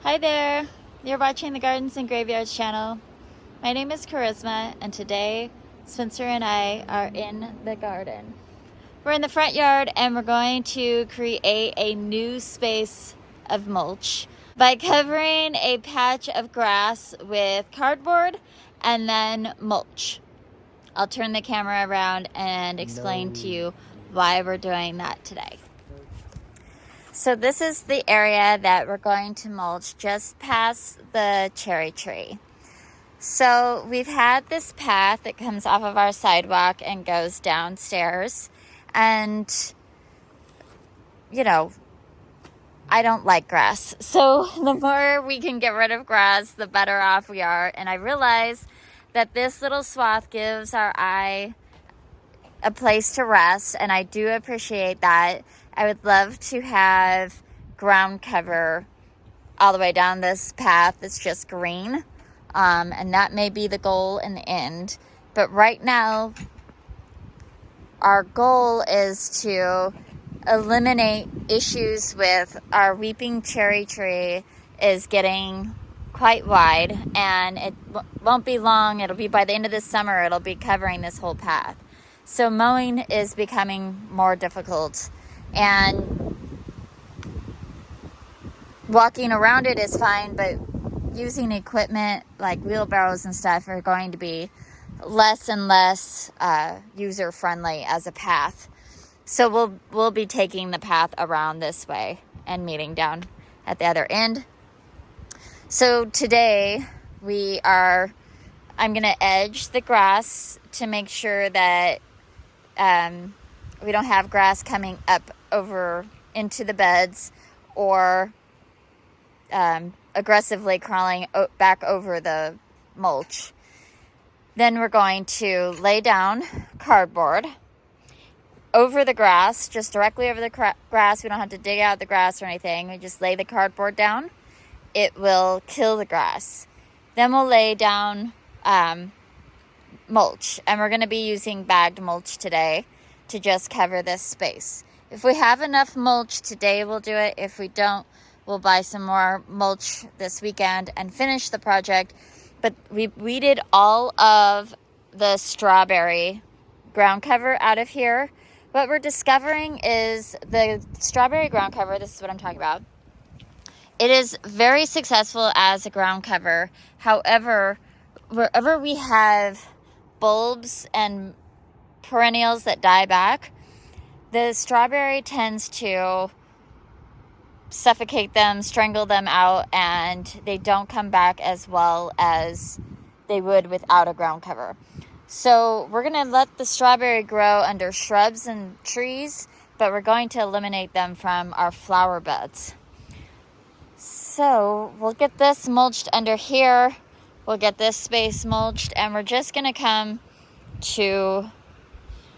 Hi there, you're watching the Gardens and Graveyards channel. My name is Charisma, and today Spencer and I are in the garden. We're in the front yard and we're going to create a new space of mulch by covering a patch of grass with cardboard and then mulch. I'll turn the camera around and explain to you why we're doing that today. So this is the area that we're going to mulch just past the cherry tree. So we've had this path that comes off of our sidewalk and goes downstairs. And, you know, I don't like grass. So the more we can get rid of grass, the better off we are. And I realize that this little swath gives our eye a place to rest, and I do appreciate that. I would love to have ground cover all the way down this path that's just green, and that may be the goal in the end. But right now, our goal is to eliminate issues with our weeping cherry tree is getting quite wide, and it won't be long. It'll be by the end of this summer, it'll be covering this whole path. So mowing is becoming more difficult, and walking around it is fine, but using equipment like wheelbarrows and stuff are going to be less and less user-friendly as a path. So we'll be taking the path around this way and meeting down at the other end. So today I'm going to edge the grass to make sure that we don't have grass coming up over into the beds or aggressively crawling back over the mulch. Then we're going to lay down cardboard over the grass, just directly over the grass. We don't have to dig out the grass or anything. We just lay the cardboard down. It will kill the grass. Then we'll lay down mulch, and we're going to be using bagged mulch today to just cover this space. If we have enough mulch today, we'll do it. If we don't, we'll buy some more mulch this weekend and finish the project. But we weeded all of the strawberry ground cover out of here. What we're discovering is the strawberry ground cover, this is what I'm talking about, it is very successful as a ground cover. However, wherever we have bulbs and perennials that die back, the strawberry tends to suffocate them, strangle them out, and they don't come back as well as they would without a ground cover. So we're going to let the strawberry grow under shrubs and trees, but we're going to eliminate them from our flower beds. So we'll get this mulched under here. We'll get this space mulched, and we're just going to come to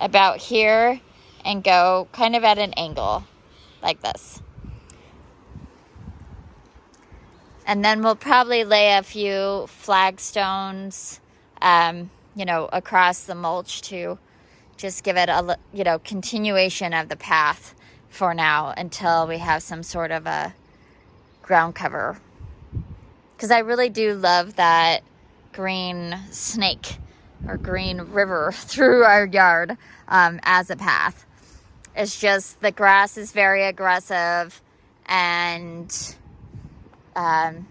about here and go kind of at an angle like this. And then we'll probably lay a few flagstones, across the mulch to just give it a, continuation of the path for now until we have some sort of a ground cover. Because I really do love that green snake or green river through our yard as a path. It's just the grass is very aggressive, and I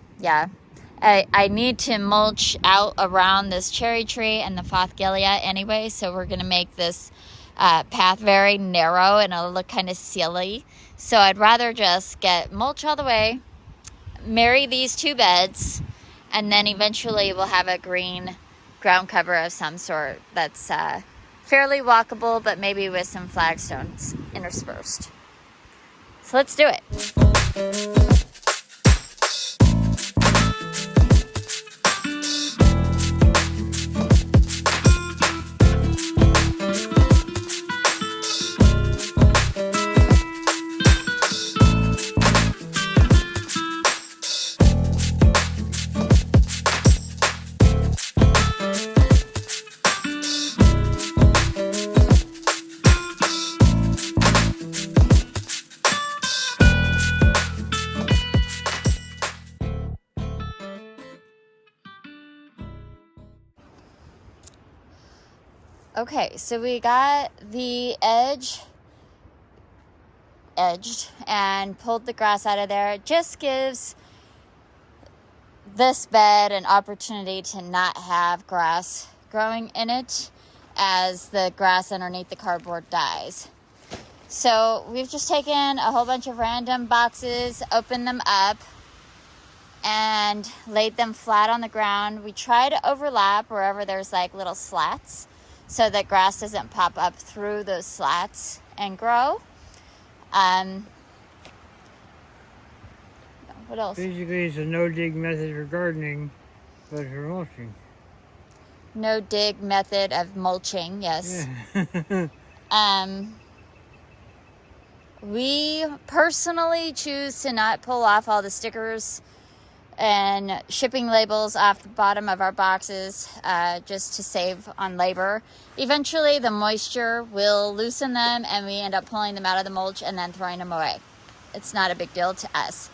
need to mulch out around this cherry tree and the Fosgelia anyway, so we're going to make this path very narrow and it'll look kind of silly. So I'd rather just get mulch all the way, marry these two beds, and then eventually we'll have a green ground cover of some sort that's fairly walkable, but maybe with some flagstones interspersed. So let's do it. Okay, so we got the edged and pulled the grass out of there. It just gives this bed an opportunity to not have grass growing in it as the grass underneath the cardboard dies. So we've just taken a whole bunch of random boxes, opened them up, and laid them flat on the ground. We try to overlap wherever there's like little slats so that grass doesn't pop up through those slats and grow. What else? Basically, it's a no-dig method for gardening, but for mulching. No dig method of mulching, yes. Yeah. We personally choose to not pull off all the stickers and shipping labels off the bottom of our boxes just to save on labor. Eventually, the moisture will loosen them and we end up pulling them out of the mulch and then throwing them away. It's not a big deal to us.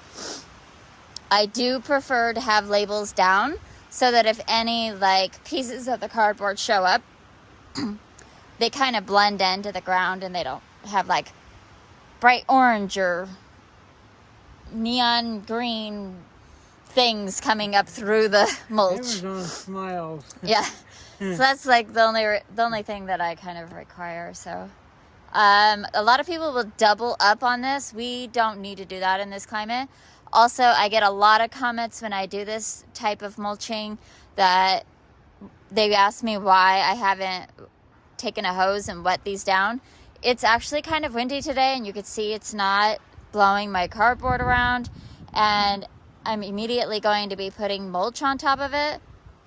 I do prefer to have labels down so that if any like pieces of the cardboard show up, they kind of blend into the ground and they don't have like bright orange or neon green things coming up through the mulch. Amazon smiles. Yeah. So that's like the only thing that I kind of require. So a lot of people will double up on this. We don't need to do that in this climate. Also, I get a lot of comments when I do this type of mulching that they ask me why I haven't taken a hose and wet these down. It's actually kind of windy today, and you can see it's not blowing my cardboard around, and I'm immediately going to be putting mulch on top of it,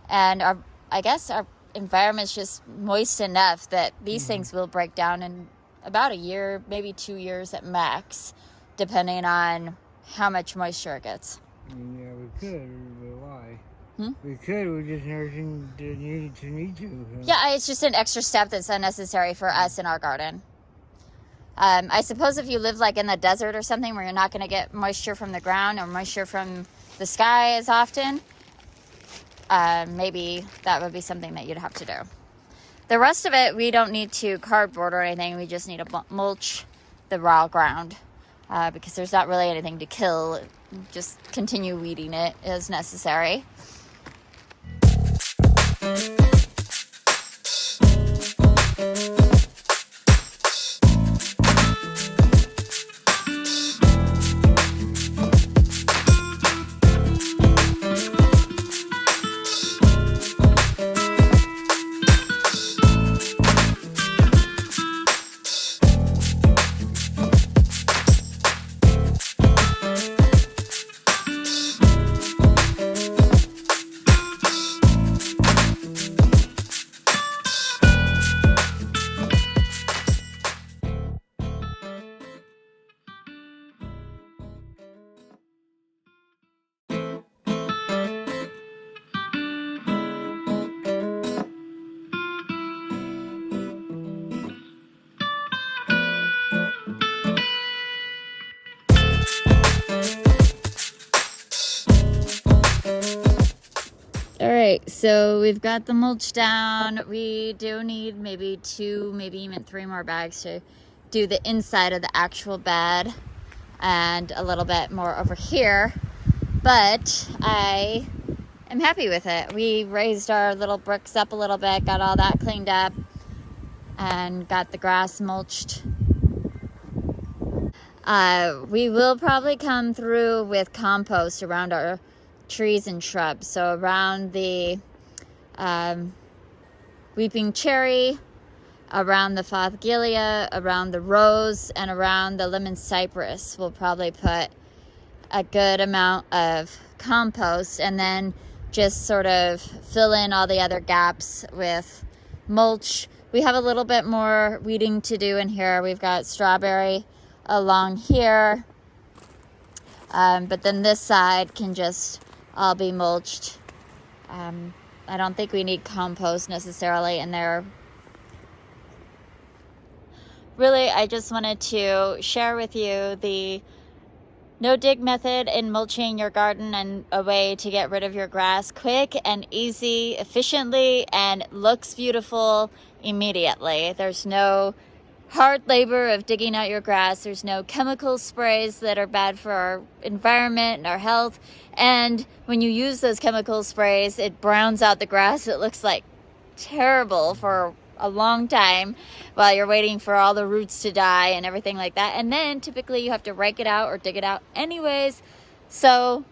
and I guess our environment's just moist enough that these things will break down in about a year, maybe 2 years at max, depending on how much moisture it gets. Yeah, we could, but why? Hmm? We could, we just never need to. Yeah, it's just an extra step that's unnecessary for us in our garden. I suppose if you live like in the desert or something where you're not going to get moisture from the ground or moisture from the sky as often, maybe that would be something that you'd have to do. The rest of it, we don't need to cardboard or anything. We just need to mulch the raw ground because there's not really anything to kill. Just continue weeding it as necessary. Alright, so we've got the mulch down. We do need maybe 2, maybe even 3 more bags to do the inside of the actual bed and a little bit more over here. But I am happy with it. We raised our little bricks up a little bit, got all that cleaned up, and got the grass mulched. We will probably come through with compost around our trees and shrubs. So around the weeping cherry, around the fothigilia, around the rose, and around the lemon cypress, we'll probably put a good amount of compost and then just sort of fill in all the other gaps with mulch. We have a little bit more weeding to do in here. We've got strawberry along here, but then this side can just all be mulched. I don't think we need compost necessarily in there. Really, I just wanted to share with you the No dig method in mulching your garden, and a way to get rid of your grass quick and easy, efficiently, and looks beautiful immediately. There's no hard labor of digging out your grass. There's no chemical sprays that are bad for our environment and our health. And when you use those chemical sprays, it browns out the grass. It looks like terrible for a long time while you're waiting for all the roots to die and everything like that. And then typically you have to rake it out or dig it out anyways. So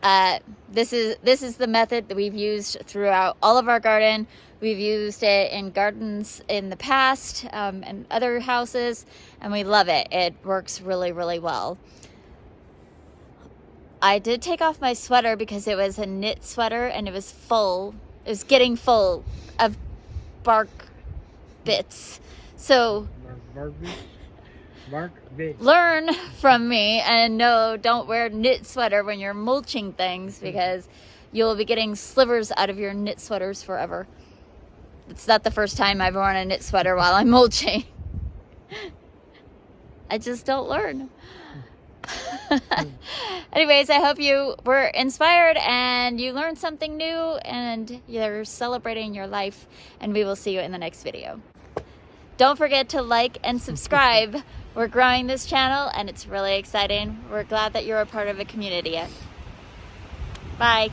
this is the method that we've used throughout all of our garden. We've used it in gardens in the past and other houses, and we love it. It works really, really well. I did take off my sweater because it was a knit sweater and it was full. It was getting full of bark bits. So Bark bits. learn from me and no, don't wear knit sweater when you're mulching things, because you'll be getting slivers out of your knit sweaters forever. It's not the first time I've worn a knit sweater while I'm mulching. I just don't learn. Anyways, I hope you were inspired and you learned something new and you're celebrating your life, and we will see you in the next video. Don't forget to like and subscribe. We're growing this channel and it's really exciting. We're glad that you're a part of a community. Bye.